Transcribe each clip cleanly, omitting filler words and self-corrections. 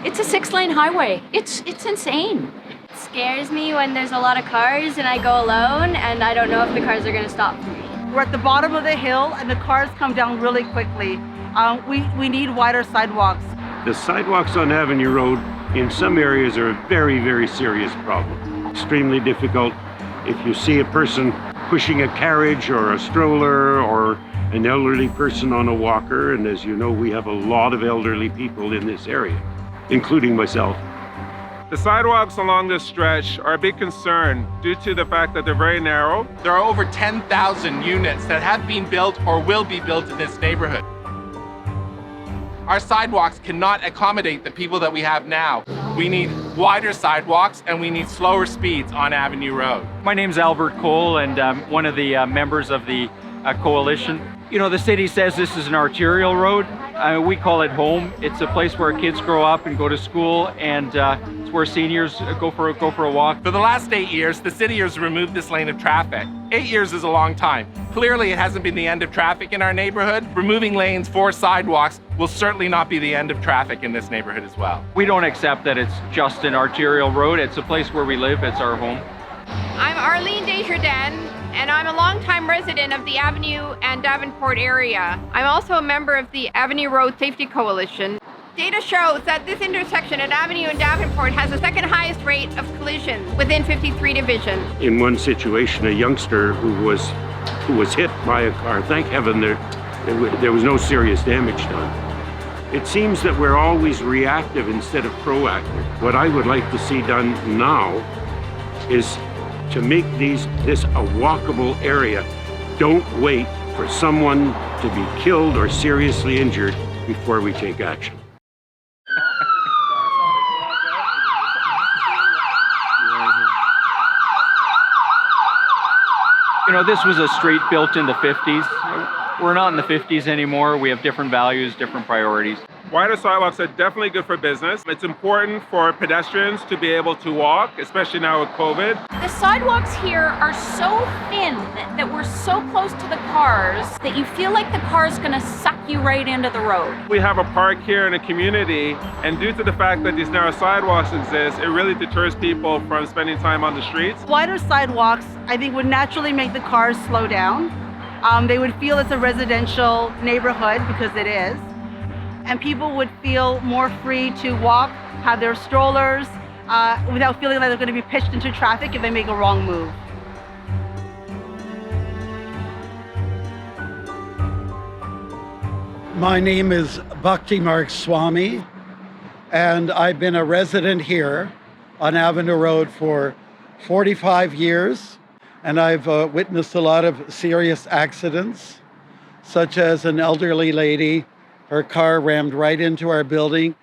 It's a 6-lane highway. It's insane. It scares me when there's a lot of cars and I go alone and I don't know if the cars are going to stop for me. We're at the bottom of the hill and the cars come down really quickly. We need wider sidewalks. The sidewalks on Avenue Road in some areas are a very, very serious problem. Extremely difficult. If you see a person pushing a carriage or a stroller or an elderly person on a walker, and as you know, we have a lot of elderly people in this area, including myself. The sidewalks along this stretch are a big concern due to the fact that they're very narrow. There are over 10,000 units that have been built or will be built in this neighborhood. Our sidewalks cannot accommodate the people that we have now. We need wider sidewalks and we need slower speeds on Avenue Road. My name's Albert Cole and I'm one of the members of the coalition. You know, the city says this is an arterial road. We call it home. It's a place where kids grow up and go to school, and it's where seniors go for a walk. For the last 8 years, the city has removed this lane of traffic. 8 years is a long time. Clearly, it hasn't been the end of traffic in our neighborhood. Removing lanes for sidewalks will certainly not be the end of traffic in this neighborhood as well. We don't accept that it's just an arterial road. It's a place where we live. It's our home. I'm Arlene Desjardins, and I'm a longtime resident of the Avenue and Davenport area. I'm also a member of the Avenue Road Safety Coalition. Data shows that this intersection at Avenue and Davenport has the second highest rate of collisions within 53 divisions. In one situation, a youngster who was hit by a car, thank heaven there was no serious damage done. It seems that we're always reactive instead of proactive. What I would like to see done now is to make this a walkable area. Don't wait for someone to be killed or seriously injured before we take action. You know, this was a street built in the 50s. We're not in the 50s anymore. We have different values, different priorities. Wider sidewalks are definitely good for business. It's important for pedestrians to be able to walk, especially now with COVID. The sidewalks here are so thin that we're so close to the cars that you feel like the car's gonna suck you right into the road. We have a park here in a community, and due to the fact that these narrow sidewalks exist, it really deters people from spending time on the streets. Wider sidewalks, I think, would naturally make the cars slow down. They would feel it's a residential neighborhood, because it is. And people would feel more free to walk, have their strollers, without feeling like they're going to be pitched into traffic if they make a wrong move. My name is Bhakti Mark Swami, and I've been a resident here on Avenue Road for 45 years, and I've witnessed a lot of serious accidents, such as an elderly lady. Her car rammed right into our building.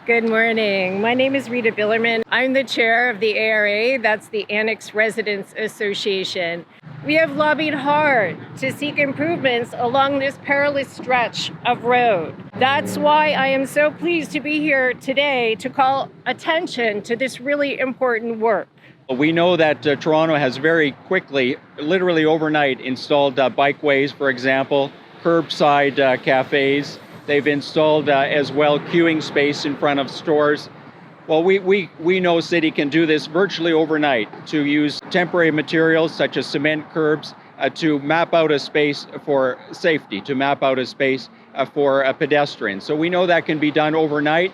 Good morning. My name is Rita Billerman. I'm the chair of the ARA, that's the Annex Residents Association. We have lobbied hard to seek improvements along this perilous stretch of road. That's why I am so pleased to be here today to call attention to this really important work. We know that Toronto has very quickly, literally overnight, installed bikeways, for example, curbside cafes. They've installed as well queuing space in front of stores. Well, we know city can do this virtually overnight to use temporary materials such as cement curbs to map out a space for safety, to map out a space for pedestrians. So we know that can be done overnight.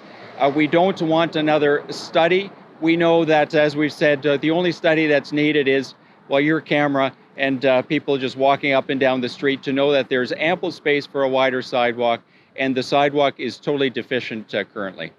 We don't want another study. We know that, as we've said, the only study that's needed is, well, your camera and people just walking up and down the street to know that there's ample space for a wider sidewalk, and the sidewalk is totally deficient currently.